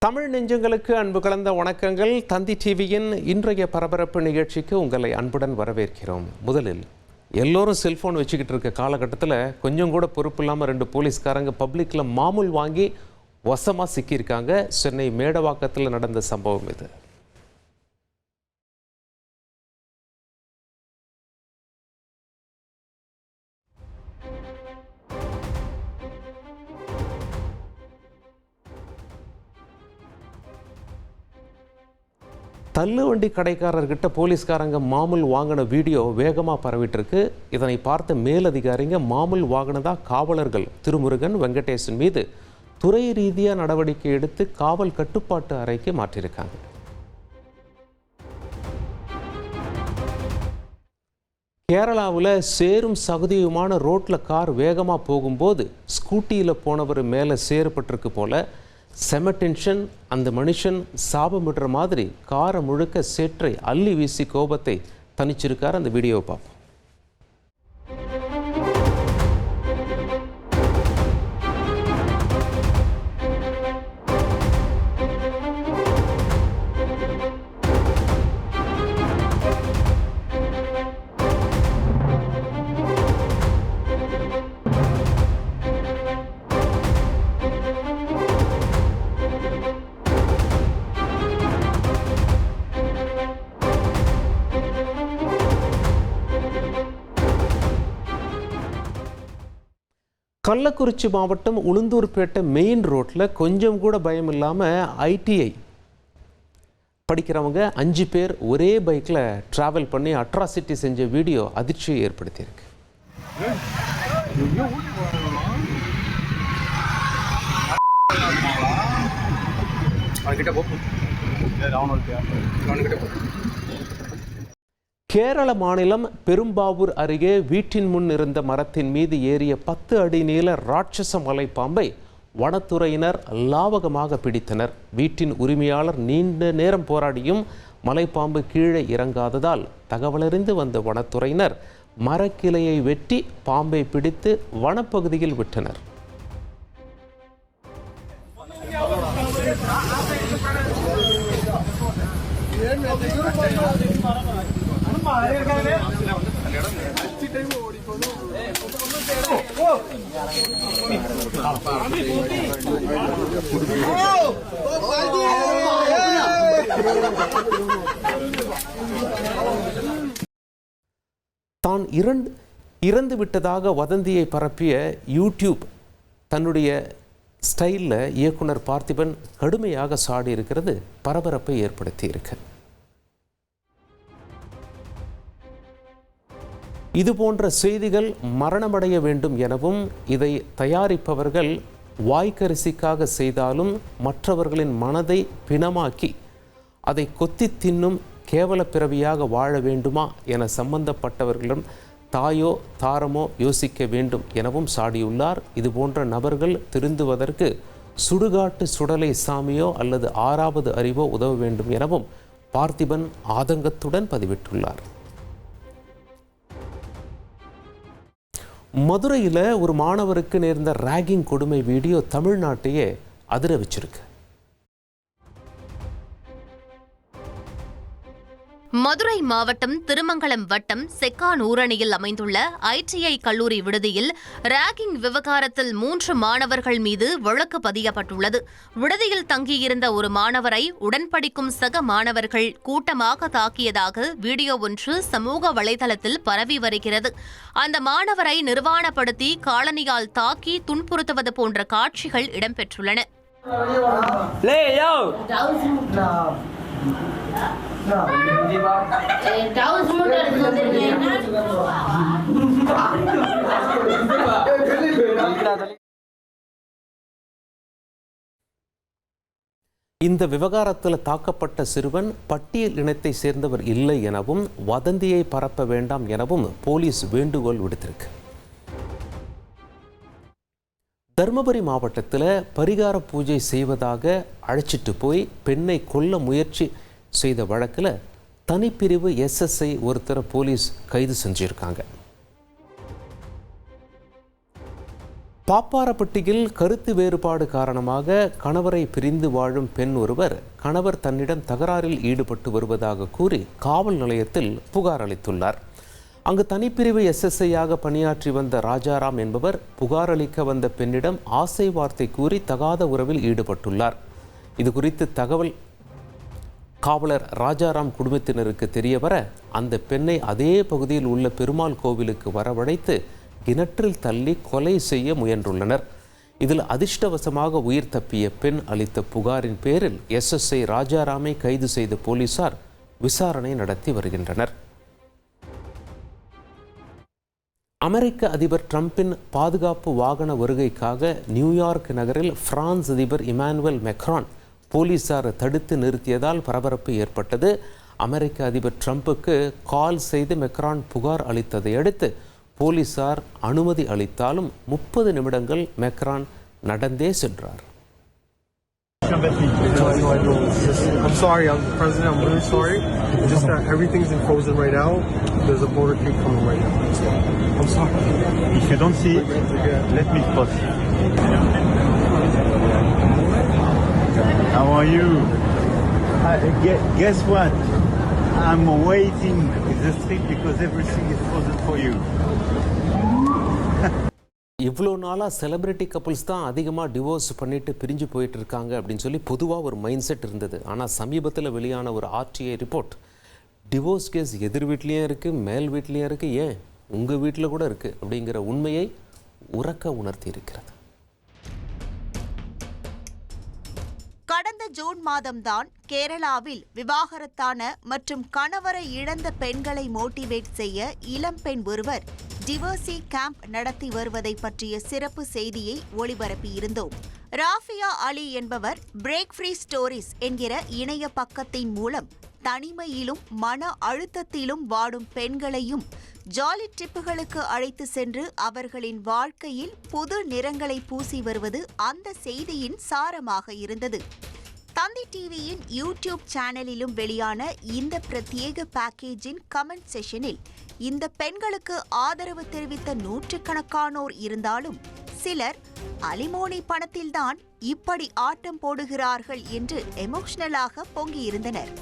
தமிழ் நெஞ்சங்களுக்கு அன்பு கலந்த வணக்கங்கள். தந்தி டிவியின் இன்றைய பரபரப்பு நிகழ்ச்சிக்கு உங்களை அன்புடன் வரவேற்கிறோம். முதலில் எல்லோரும் செல்ஃபோன் வச்சுக்கிட்டு இருக்க காலகட்டத்தில் கொஞ்சம் கூட பொறுப்பு இல்லாமல் 2 போலீஸ்காரங்க பப்ளிக்கில் மாமூல் வாங்கி வசமாக சிக்கியிருக்காங்க. சென்னை மேடவாக்கத்தில் நடந்த சம்பவம் இது. தள்ளுவண்டி கடைக்காரர்கிட்ட போலீஸ்காரங்க மாமூல் வாங்கின வீடியோ வேகமாக பரவிட்டு இருக்கு. இதனை பார்த்த மேலதிகாரிங்க மாமூல் வாங்கினதா காவலர்கள் திருமுருகன், வெங்கடேசன் மீது துறை ரீதியாக நடவடிக்கை எடுத்து காவல் கட்டுப்பாட்டு அறைக்கு மாற்றியிருக்காங்க. கேரளாவில் சேரும் சகுதியுமான ரோட்டில் கார் வேகமாக போகும்போது ஸ்கூட்டியில் போனவர் மேலே சேறுபட்டிருக்கு போல செம டென்ஷன். அந்த மனுஷன் சாபமிடுற மாதிரி காரை முழுக்க சேற்றை அள்ளி வீசி கோபத்தை தணிச்சிருக்கார். அந்த வீடியோவை பார்ப்போம். கள்ளக்குறிச்சி மாவட்டம் உளுந்தூர்பேட்டை மெயின் ரோட்டில் கொஞ்சம் கூட பயம் இல்லாமல் ITI படிக்கிறவங்க 5 பேர் ஒரே பைக்கில் ட்ராவல் பண்ணி அட்ராசிட்டி செஞ்ச வீடியோ அதிர்ச்சியை ஏற்படுத்தியிருக்கு. கேரள மாநிலம் பெரும்பாவூர் அருகே வீட்டின் முன் இருந்த மரத்தின் மீது ஏறிய 10 அடி நீள ராட்சச மலைப்பாம்பை வனத்துறையினர் லாவகமாக பிடித்தனர். வீட்டின் உரிமையாளர் நீண்ட நேரம் போராடியும் மலைப்பாம்பு கீழே இறங்காததால் தகவலறிந்து வந்த வனத்துறையினர் மரக்கிளையை வெட்டி பாம்பை பிடித்து வனப்பகுதியில் விட்டனர். தான் இறந்து விட்டதாக வதந்தியை பரப்பிய யூடியூப் தன்னுடைய ஸ்டைலில் இயக்குனர் பார்த்திபன் கடுமையாக சாடி இருக்கிறது பரபரப்பை ஏற்படுத்தி இருக்கு. இதுபோன்ற செய்திகள் மரணமடைய வேண்டும் எனவும் இதை தயாரிப்பவர்கள் வாய்க்கரிசிக்காக செய்தாலும் மற்றவர்களின் மனதை பிணமாக்கி அதை கொத்தி தின்னும் கேவல பிறவியாக வாழ வேண்டுமா என சம்பந்தப்பட்டவர்களிடம் தாயோ தாரமோ யோசிக்க வேண்டும் எனவும் சாடியுள்ளார். இதுபோன்ற நபர்கள் திருந்துவதற்கு சுடுகாட்டு சுடலை சாமியோ அல்லது 6வது அறிவோ உதவ வேண்டும் எனவும் பார்த்திபன் ஆதங்கத்துடன் பதிவிட்டுள்ளார். மதுரையில் ஒரு மாணவருக்கு நேர்ந்த ராகிங் கொடுமை வீடியோ தமிழ்நாட்டையே அதிர வச்சிருக்கு. மதுரை மாவட்டம் திருமங்கலம் வட்டம் செக்கானூரணியில் அமைந்துள்ள ITI கல்லூரி விடுதியில் ராகிங் விவகாரத்தில் 3 மாணவர்கள் மீது வழக்கு பதியப்பட்டுள்ளது. விடுதியில் தங்கியிருந்த ஒரு மாணவரை உடன்படிக்கும் சக மாணவர்கள் கூட்டமாக தாக்கியதாக வீடியோ ஒன்று சமூக வலைதளத்தில் பரவி வருகிறது. அந்த மாணவரை நிர்வாணப்படுத்தி காலணியால் தாக்கி துன்புறுத்துவது போன்ற காட்சிகள் இடம்பெற்றுள்ளன. இந்த விவகாரத்தில் தாக்கப்பட்ட சிறுவன் பட்டியல் இனத்தை சேர்ந்தவர் இல்லை எனவும் வதந்தியை பரப்ப வேண்டாம் எனவும் போலீஸ் வேண்டுகோள் விடுத்திருக்கு. தர்மபுரி மாவட்டத்தில் பரிகார பூஜை செய்வதாக அழைச்சிட்டு போய் பெண்ணை கொல்ல முயற்சி செய்த வழக்கில் தனிப்பிரிவு SSI ஒருத்தரை போலீஸ் கைது செஞ்சிருக்காங்க. பாப்பாரப்பட்டியில் கருத்து வேறுபாடு காரணமாக கணவரை பிரிந்து வாழும் பெண் ஒருவர் கணவர் தன்னிடம் தகராறில் ஈடுபட்டு வருவதாக கூறி காவல் நிலையத்தில் புகார் அளித்துள்ளார். அங்கு தனிப்பிரிவு SSI-யாக பணியாற்றி வந்த ராஜாராம் என்பவர் புகார் அளிக்க வந்த பெண்ணிடம் ஆசை வார்த்தை கூறி தகாத உறவில் ஈடுபட்டுள்ளார். இது குறித்து தகவல் காவலர் ராஜாராம் குடும்பத்தினருக்கு தெரியவர அந்த பெண்ணை அதே பகுதியில் உள்ள பெருமாள் கோவிலுக்கு வரவழைத்து கிணற்றில் தள்ளி கொலை செய்ய முயன்றுள்ளனர். இதில் அதிர்ஷ்டவசமாக உயிர் தப்பிய பெண் அளித்த புகாரின் பேரில் SSI ராஜாராமை கைது செய்த போலீசார் விசாரணை நடத்தி வருகின்றனர். அமெரிக்க அதிபர் டிரம்பின் பாதுகாப்பு வாகன வருகைக்காக நியூயார்க் நகரில் பிரான்ஸ் அதிபர் இமானுவேல் மெக்ரான் போலீசார் தடுத்து நிறுத்தியதால் பரபரப்பு ஏற்பட்டது. அமெரிக்க அதிபர் டிரம்புக்கு கால் செய்து மெக்ரான் புகார் அளித்ததை அடுத்து போலீசார் அனுமதி அளித்தாலும் 30 நிமிடங்கள் மெக்ரான் நடந்தே சென்றார். I'm sorry, President. I'm really sorry. Just that everything's in frozen right now. There's a motorcade coming right now. I'm sorry. If you don't see it, let me cross. How are you? Guess what? I'm waiting in the street because everything is frozen for you. இவ்வளோ நாளாக celebrity couples தான் அதிகமாக divorce பண்ணிட்டு பிரிஞ்சு போயிட்டு இருக்காங்க அப்படின்னு சொல்லி பொதுவாக ஒரு மைண்ட் செட் இருந்தது. ஆனால் சமீபத்தில் வெளியான ஒரு RTI ரிப்போர்ட் டிவோர்ஸ் கேஸ் எதிர் வீட்லேயும் இருக்குது, மேல் வீட்லேயும் இருக்குது, ஏன் உங்கள் வீட்டில் கூட இருக்குது அப்படிங்கிற உண்மையை உறக்க உணர்த்தி இருக்கிறது. கடந்த ஜூன் மாதம்தான் கேரளாவில் விவாகரத்தான மற்றும் கணவரை இழந்த பெண்களை மோட்டிவேட் செய்ய இளம்பெண் ஒருவர் டிவோர்சி கேம்ப் நடத்தி வருவதை பற்றிய சிறப்பு செய்தியை ஒளிபரப்பியிருந்தோம். ராஃபியா அலி என்பவர் பிரேக் ஃப்ரீ ஸ்டோரிஸ் என்கிற இணைய பக்கத்தின் மூலம் தனிமையிலும் மன அழுத்தத்திலும் வாடும் பெண்களையும் ஜாலி ட்ரிப்புகளுக்கு அழைத்து சென்று அவர்களின் வாழ்க்கையில் புது நிறங்களை பூசி வருவது அந்த செய்தியின் சாரமாக இருந்தது. தந்தி டிவியின் யூடியூப் சேனலிலும் வெளியான இந்த பிரத்யேக பேக்கேஜின் கமெண்ட் செஷனில் இந்த பெண்களுக்கு ஆதரவு தெரிவித்த நூற்றுக்கணக்கானோர் இருந்தாலும் சிலர் அலிமோனி பணத்தில்தான் இப்படி ஆட்டம் போடுகிறார்கள் என்று எமோஷனலாக பொங்கியிருந்தனர்.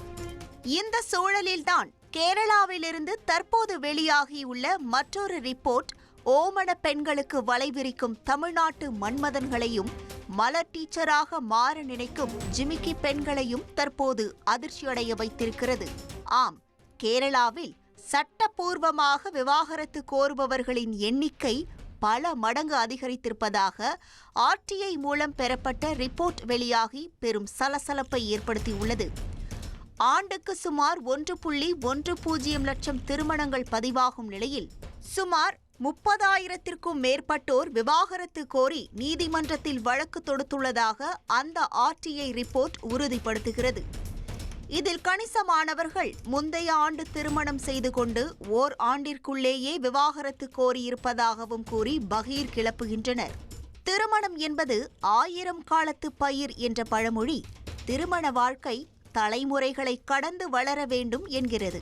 இந்த சூழலில்தான் கேரளாவிலிருந்து தற்போது வெளியாகியுள்ள மற்றொரு ரிப்போர்ட் ஓமன பெண்களுக்கு வலைவிரிக்கும் தமிழ்நாட்டு மன்மதன்களையும் மலர் டீச்சராக மாற நினைக்கும் ஜிமிக்கி பெண்களையும் தற்போது அதிர்ச்சியடைய வைத்திருக்கிறது. ஆம், கேரளாவில் சட்டப்பூர்வமாக விவாகரத்து கோருபவர்களின் எண்ணிக்கை பல மடங்கு அதிகரித்திருப்பதாக RTI மூலம் பெறப்பட்ட ரிப்போர்ட் வெளியாகி பெரும் சலசலப்பை ஏற்படுத்தியுள்ளது. ஆண்டுக்கு சுமார் 1.10 லட்சம் திருமணங்கள் பதிவாகும் நிலையில் சுமார் 30,000க்கும் மேற்பட்டோர் விவாகரத்து கோரி நீதிமன்றத்தில் வழக்கு தொடுத்துள்ளதாக அந்த RTI ரிப்போர்ட் உறுதிப்படுத்துகிறது. இதில் கணிசமானவர்கள் முந்தைய ஆண்டு திருமணம் செய்து கொண்டு ஓர் ஆண்டிற்குள்ளேயே விவாகரத்து கோரியிருப்பதாகவும் கூறி பகீர் கிளப்புகின்றனர். திருமணம் என்பது 1000 காலத்து பயிர் என்ற பழமொழி திருமண வாழ்க்கை தலைமுறைகளை கடந்து வளர வேண்டும் என்கிறது.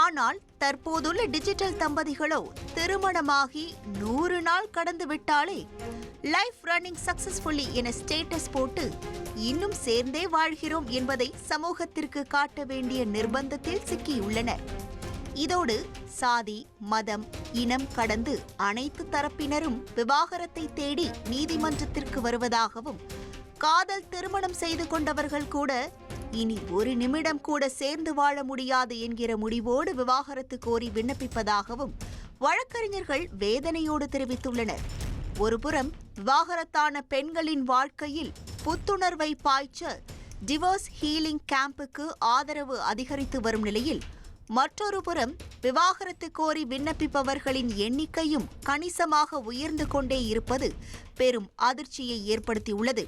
ஆனால் தற்போதுள்ள டிஜிட்டல் தம்பதிகளோ திருமணமாகி 100 நாள் கடந்து விட்டாலே லைஃப் ரன்னிங் சக்சஸ்ஃபுல்லி என ஸ்டேட்டஸ் போட்டு இன்னும் சேர்ந்தே வாழ்கிறோம் என்பதை சமூகத்திற்கு காட்ட வேண்டிய நிர்பந்தத்தில் சிக்கியுள்ளனர். இதோடு சாதி, மதம், இனம் கடந்து அனைத்து தரப்பினரும் விவாகரத்தை தேடி நீதிமன்றத்திற்கு வருவதாகவும் காதல் திருமணம் செய்து கொண்டவர்கள் கூட இனி ஒரு நிமிடம் கூட சேர்ந்து வாழ முடியாது என்கிற முடிவோடு விவாகரத்து கோரி விண்ணப்பிப்பதாகவும் வழக்கறிஞர்கள் வேதனையோடு தெரிவித்துள்ளனர். ஒருபுறம் விவாகரத்தான பெண்களின் வாழ்க்கையில் புத்துணர்வை பாய்ச்ச டிவோர்ஸ் ஹீலிங் கேம்புக்கு ஆதரவு அதிகரித்து வரும் நிலையில் மற்றொரு புறம் விவாகரத்து கோரி விண்ணப்பிப்பவர்களின் எண்ணிக்கையும் கணிசமாக உயர்ந்து கொண்டே இருப்பது பெரும் அதிர்ச்சியை ஏற்படுத்தியுள்ளது.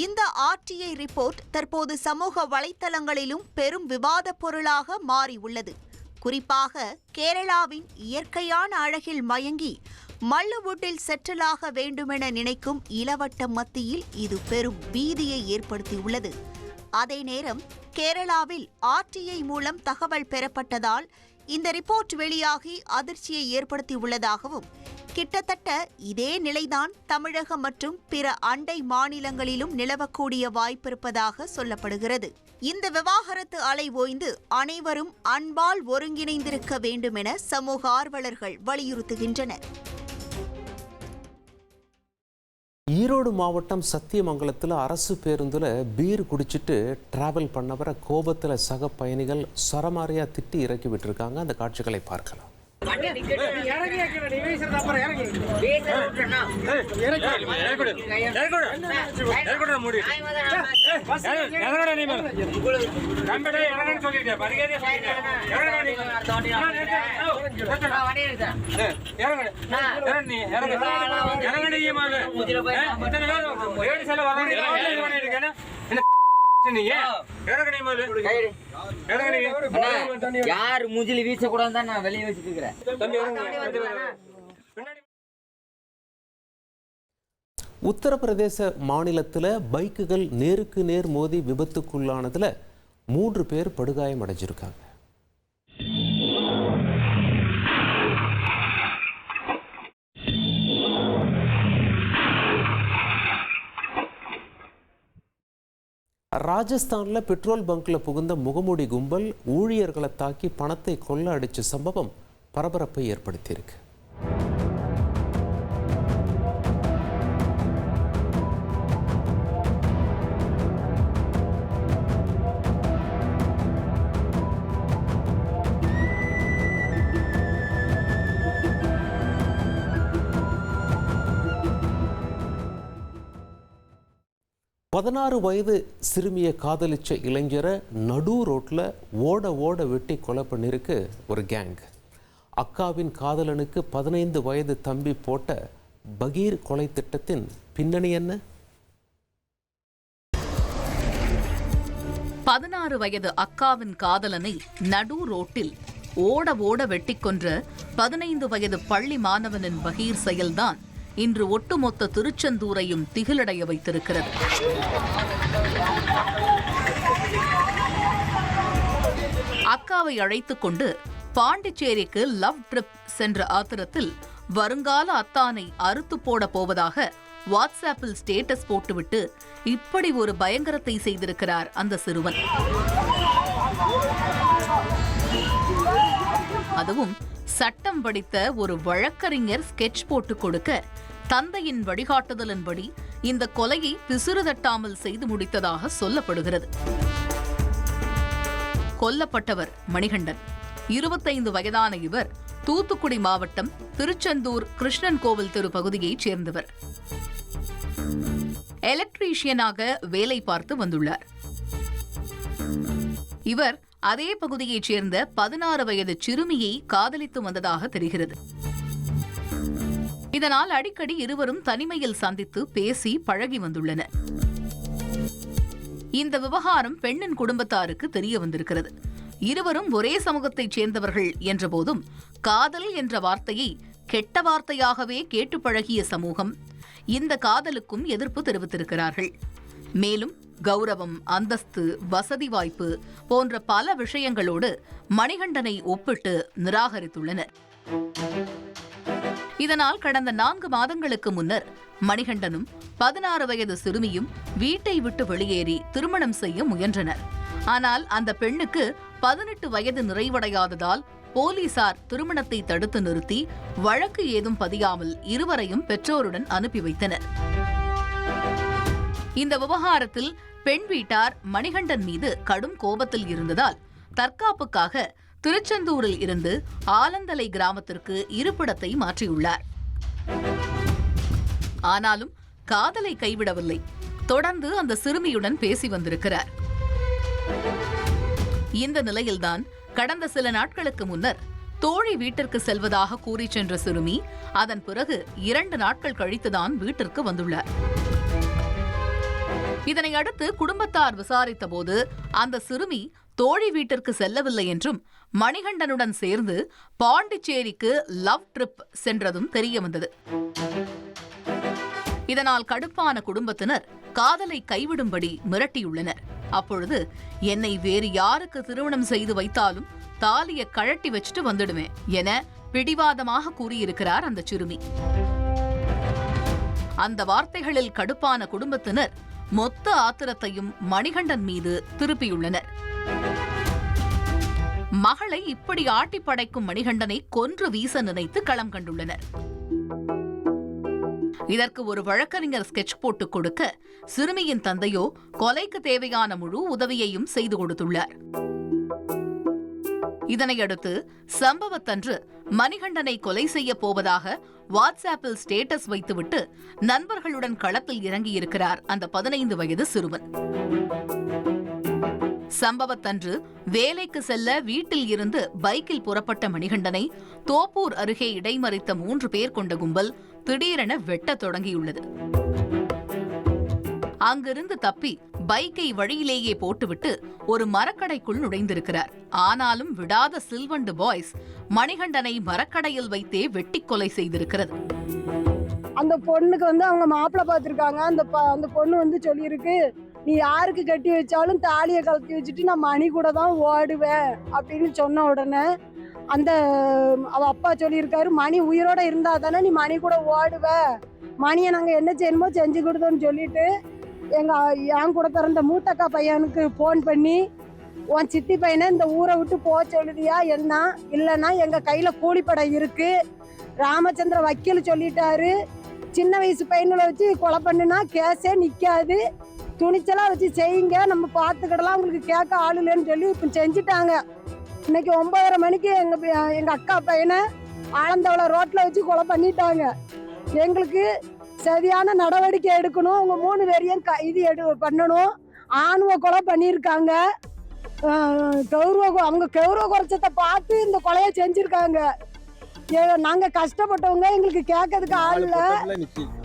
இந்த RTI ரிப்போர்ட் தற்போது சமூக வலைத்தளங்களிலும் பெரும் விவாதப் பொருளாக மாறியுள்ளது. குறிப்பாக கேரளாவின் இயற்கையான அழகில் மயங்கி மல்லுவுட்டில் செட்டிலாக வேண்டுமென நினைக்கும் இளவட்டம் மத்தியில் இது பெரும் பீதியை ஏற்படுத்தியுள்ளது. அதே நேரம் கேரளாவில் RTI மூலம் தகவல் பெறப்பட்டதால் இந்த ரிப்போர்ட் வெளியாகி அதிர்ச்சியை ஏற்படுத்தியுள்ளதாகவும் கிட்டத்தட்ட இதே நிலைதான் தமிழகம் மற்றும் பிற அண்டை மாநிலங்களிலும் நிலவக்கூடிய வாய்ப்பிருப்பதாக சொல்லப்படுகிறது. இந்த விவாகரத்து அலை ஓய்ந்து அனைவரும் அன்பால் ஒருங்கிணைந்திருக்க வேண்டும் என சமூக ஆர்வலர்கள் வலியுறுத்துகின்றனர். ஈரோடு மாவட்டம் சத்தியமங்கலத்தில் அரசு பேருந்தில் பீர் குடிச்சிட்டு டிராவல் பண்ணவரை கோபத்தில் சக பயணிகள் சரமாரியா திட்டி இறக்கி விட்டுருக்காங்க. அந்த காட்சிகளை பார்க்கலாம். யார் மூஞ்சில வீசக்கூடாது நான் வெளியே வச்சுட்டு இருக்கிறேன். உத்தரப்பிரதேச மாநிலத்தில் பைக்குகள் நேருக்கு நேர் மோதி விபத்துக்குள்ளானதில் 3 பேர் படுகாயம் அடைஞ்சிருக்காங்க. ராஜஸ்தானில் பெட்ரோல் பங்க்ல புகுந்த முகமூடி கும்பல் ஊழியர்களை தாக்கி பணத்தை கொள்ள அடிச்ச சம்பவம் பரபரப்பை ஏற்படுத்தியிருக்கு. பதினாறு வயது சிறுமியை காதலிச்ச இளைஞரை நடு ரோட்டில் ஓட வெட்டி கொலை பண்ணியிருக்கு ஒரு கேங். அக்காவின் காதலனுக்கு 15 வயது தம்பி போட்ட பகீர் கொலை திட்டத்தின் பின்னணி என்ன? 16 வயது அக்காவின் காதலனை நடு ரோட்டில் ஓட வெட்டி கொன்ற 15 வயது பள்ளி மாணவனின் பகீர் செயல்தான் இன்று ஒட்டுமொத்த திருச்செந்தூரையும் திகிலடைய வைத்திருக்கிறது. அக்காவை அழைத்துக் கொண்டு பாண்டிச்சேரிக்கு லவ் ட்ரிப் சென்ற ஆத்திரத்தில் வருங்கால அத்தானை அறுத்து போட போவதாக வாட்ஸ்ஆப்பில் ஸ்டேட்டஸ் போட்டுவிட்டு இப்படி ஒரு பயங்கரத்தை செய்திருக்கிறார் அந்த சிறுவன். அதுவும் சட்டம் படித்த ஒரு வழக்கறிஞர் ஸ்கெட்ச் போட்டு கொடுக்க தந்தையின் வழிகாட்டுதலின்படி இந்த கொலையை பிசுறு தட்டாமல் செய்து முடித்ததாக சொல்லப்படுகிறது. கொல்லப்பட்டவர் மணிகண்டன். 25 வயதான இவர் தூத்துக்குடி மாவட்டம் திருச்செந்தூர் கிருஷ்ணன் கோவில் தெரு பகுதியைச் சேர்ந்தவர். எலக்ட்ரீஷியனாக வேலை பார்த்து வந்துள்ளார். இவர் அதே பகுதியைச் சேர்ந்த 16 வயது சிறுமியை காதலித்து வந்ததாக தெரிகிறது. இதனால் அடிக்கடி இருவரும் தனிமையில் சந்தித்து பேசி பழகி வந்துள்ளனர். இந்த விவகாரம் பெண்ணின் குடும்பத்தாருக்கு தெரிய வந்திருக்கிறது. இருவரும் ஒரே சமூகத்தைச் சேர்ந்தவர்கள் என்ற போதும் காதல் என்ற வார்த்தையை கெட்ட வார்த்தையாகவே கேட்டு பழகிய சமூகம் இந்த காதலுக்கும் எதிர்ப்பு தெரிவித்திருக்கிறார்கள். மேலும் கௌரவம், அந்தஸ்து, வசதி வாய்ப்பு போன்ற பல விஷயங்களோடு மணிகண்டனை ஒப்பிட்டு நிராகரித்துள்ளனர். இதனால் கடந்த 4 மாதங்களுக்கு முன்னர் மணிகண்டனும் 16 வயது சிறுமியும் வீட்டை விட்டு வெளியேறி திருமணம் செய்ய முயன்றனர். ஆனால் அந்த பெண்ணுக்கு 18 வயது நிறைவடையாததால் போலீசார் திருமணத்தை தடுத்து நிறுத்தி வழக்கு ஏதும் பதியாமல் இருவரையும் பெற்றோருடன் அனுப்பி வைத்தனர். இந்த விவகாரத்தில் பெண் வீட்டார் மணிகண்டன் மீது கடும் கோபத்தில் இருந்ததால் தற்காப்புக்காக திருச்செந்தூரில் இருந்து ஆலந்தலை கிராமத்திற்கு இருப்பிடத்தை மாற்றியுள்ளார். ஆனாலும் காதலை கைவிடவில்லை. தொடர்ந்து அந்த சிறுமியுடன் பேசி வந்திருக்கிறார். இந்த நிலையில்தான் கடந்த சில நாட்களுக்கு முன்னர் தோழி வீட்டிற்கு செல்வதாக கூறி சென்ற சிறுமி அதன் பிறகு 2 நாட்கள் கழித்துதான் வீட்டிற்கு வந்துள்ளார். இதனை அடுத்து குடும்பத்தார் விசாரித்த போது அந்த சிறுமி தோழி வீட்டிற்கு செல்லவில்லை என்றும் மணிகண்டனுடன் சேர்ந்து பாண்டிச்சேரிக்கு லவ் ட்ரிப் சென்றதும் தெரிய வந்தது. இதனால் கடுப்பான குடும்பத்தினர் காதலை கைவிடும்படி மிரட்டியுள்ளனர். அப்பொழுது என்னை வேறு யாருக்கு திருமணம் செய்து வைத்தாலும் தாலியை கழட்டி வச்சுட்டு வந்துடுவேன் என பிடிவாதமாக கூறியிருக்கிறார் அந்த சிறுமி. அந்த வார்த்தைகளில் கடுப்பான குடும்பத்தினர் மொத்த ஆத்திரத்தையும் மணிகண்டன் மீது திருப்பியுள்ளனர். மகளை இப்படி ஆட்டி படைக்கும் மணிகண்டனை கொன்று வீச நினைத்து களம் கண்டுள்ளனர். இதற்கு ஒரு வழக்கறிஞர் ஸ்கெட்ச் போட்டு கொடுக்க, சிறுமியின் தந்தையோ கொலைக்கு தேவையான முழு உதவியையும் செய்து கொடுத்துள்ளார். இதனையடுத்து சம்பவத்தன்று மணிகண்டனை கொலை செய்ய போவதாக வாட்ஸ்ஆப்பில் ஸ்டேட்டஸ் வைத்துவிட்டு நண்பர்களுடன் களத்தில் இறங்கியிருக்கிறார் அந்த 15 வயது சிறுவன். சம்பவத்தன்று வேலைக்கு செல்ல வீட்டில் இருந்து பைக்கில் புறப்பட்ட மணிகண்டனை தோப்பூர் அருகே இடைமறித்த 3 பேர் கொண்ட கும்பல் திடீரென வெட்டத் தொடங்கியுள்ளது. அங்கிருந்து தப்பி பைக்கை வழியிலேயே போட்டுவிட்டு ஒரு மரக்கடைக்குள் நுழைந்திருக்கிறார். ஆனாலும் விடாத சில்வண்டு பாய்ஸ் மணிகண்டனை மரக்கடையில் வைத்தே வெட்டி கொலை செய்திருக்கிறது. அந்த பொண்ணுக்கு அவங்க மாப்பிள்ளை பார்த்திருக்காங்க. அந்த பொண்ணு சொல்லியிருக்கு, நீ யாருக்கு கட்டி வச்சாலும் தாலியை கலத்தி வச்சுட்டு நான் மணி கூட தான் ஓடுவேன் அப்படின்னு சொன்ன உடனே அவ அப்பா சொல்லியிருக்காரு, மணி உயிரோட இருந்தா தானே நீ மணி கூட ஓடுவ, மணியை நாங்கள் என்ன செய்யணுமோ செஞ்சு கொடுத்தோன்னு சொல்லிட்டு என் கூட பிறந்த மூத்தக்கா பையனுக்கு ஃபோன் பண்ணி, உன் சித்தி பையனை இந்த ஊரை விட்டு போக சொல்லுதியா என்ன, இல்லைன்னா எங்கள் கையில் கூலிப்படை இருக்கு, ராமச்சந்திர வக்கீல் சொல்லிட்டாரு, சின்ன வயசு பையனை வச்சு கொலை பண்ணுனா கேஸே நிற்காது, துணிச்சலாக வச்சு செய்யுங்க, நம்ம பார்த்துக்கிடலாம், உங்களுக்கு கேட்க ஆள் இல்லைன்னு சொல்லி இப்போ செஞ்சுட்டாங்க. இன்னைக்கு 9:30 மணிக்கு எங்கள் அக்கா பையனை ஆனந்தவளை ரோட்டில் வச்சு கொலை பண்ணிட்டாங்க. எங்களுக்கு சரியான நடவடிக்கை எடுக்கணும், அவங்க 3 பேரையும் கைது பண்ணணும். ஆணுவ கொலை பண்ணியிருக்காங்க. அவங்க கௌரவ குறைச்சத்தை பார்த்து இந்த கொலையை செஞ்சுருக்காங்க. நாங்கள் கஷ்டப்பட்டவங்க, எங்களுக்கு கேட்கறதுக்கு ஆள் இல்லை.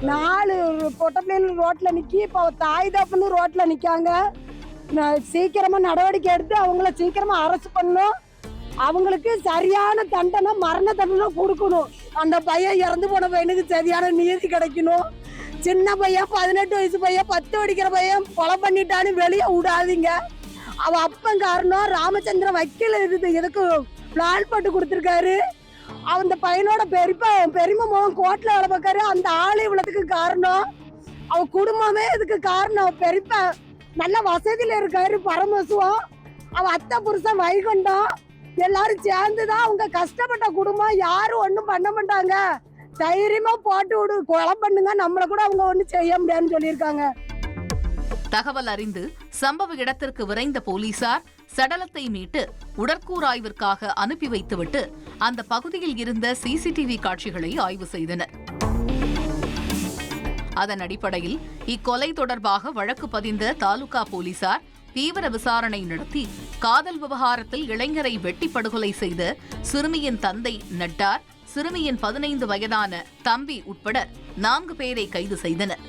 4 பொட்ட பிள்ளைகள் ரோட்டில் நிற்கி, இப்போ தாய் தப்புன்னு ரோட்டில் நிற்காங்க. சீக்கிரமாக நடவடிக்கை எடுத்து அவங்கள சீக்கிரமாக அரெஸ்ட் பண்ணணும். அவங்களுக்கு சரியான தண்டனை, மரண தண்டனை கொடுக்கணும். அந்த பையன் இறந்து போன பையனுக்கு சரியான நீதி கிடைக்கணும். சின்ன பையன் 18 வயசு பையன் 10 அடிக்கிற பையன் கொலை பண்ணிட்டான்னு வெளியே விடாதீங்க. அவ அப்பன் காரணம் ராமச்சந்திர வக்கீல் இதுக்கு பிளான் போட்டு கொடுத்துருக்காரு. அந்த பையனோட பெரியம்மா மகன் கோர்ட்ல வேலை பார்க்காரு. அந்த ஆளு இவ்வளவுக்கு காரணம், அவ குடும்பமே இதுக்கு காரணம். பெரியப்பா நல்ல வசதியில இருக்காரு, பரமசுவம். அவ அத்தை புருஷன் வைகுண்டம், எல்லாரும் சேர்ந்துதான் அவங்க கஷ்டப்பட்ட குடும்பம். யாரும் ஒன்றும் பண்ண மாட்டாங்க, தைரியமா போட்டு விடு, கொலை பண்ணுங்க, நம்மளை கூட அவங்க ஒன்றும் செய்ய முடியாதுன்னு சொல்லியிருக்காங்க. தகவல் அறிந்து சம்பவ இடத்திற்கு விரைந்த போலீசார் சடலத்தை மீட்டு உடற்கூறாய்விற்காக அனுப்பி வைத்துவிட்டு அந்த பகுதியில் இருந்த சிசிடிவி காட்சிகளை ஆய்வு செய்தனர். அதன் அடிப்படையில் இக்கொலை தொடர்பாக வழக்கு பதிந்த தாலுகா போலீசார் தீவிர விசாரணை நடத்தி காதல் விவகாரத்தில் இளைஞரை வெட்டி படுகொலை செய்த சிறுமியின் தந்தை நட்டார், சிறுமியின் 15 வயதான தம்பி உட்பட 4 பேரை கைது செய்தனர்.